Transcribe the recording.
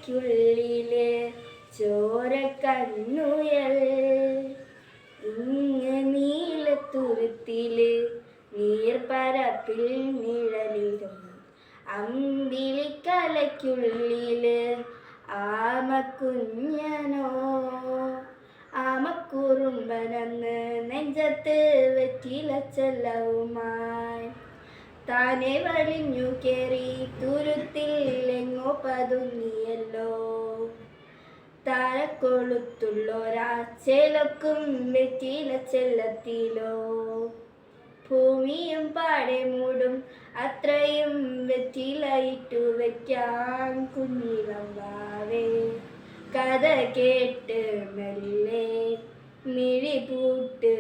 തലയ്ക്കുള്ളില് ചോരക്കണ്ണുയൽ നീലത്തുരുത്തില് നീർപ്പരപ്പിൽ നിഴലിടും അമ്പിളിക്കലയ്ക്കുള്ളില് ആമക്കുഞ്ഞനോ ആമക്കുറുമ്പനെന്ന് നെഞ്ചത്ത് വെറ്റിലച്ചെല്ലവുമായി താനെ വലിഞ്ഞു കേറി തുരുത്തിൽ എങ്ങോ പതുങ്ങിയല്ലോ. താരക്കൊളുത്തുള്ളൊരാ ചേലക്കും വെറ്റിലച്ചെല്ലത്തിലോ. ഭൂമിയും പാടെ മൂടും അത്രയും വെറ്റിലയിട്ടു വയ്ക്കാൻ കുഞ്ഞിളം വാവേ. കഥ കേട്ട് മെല്ലെ മിഴിപൂട്ട്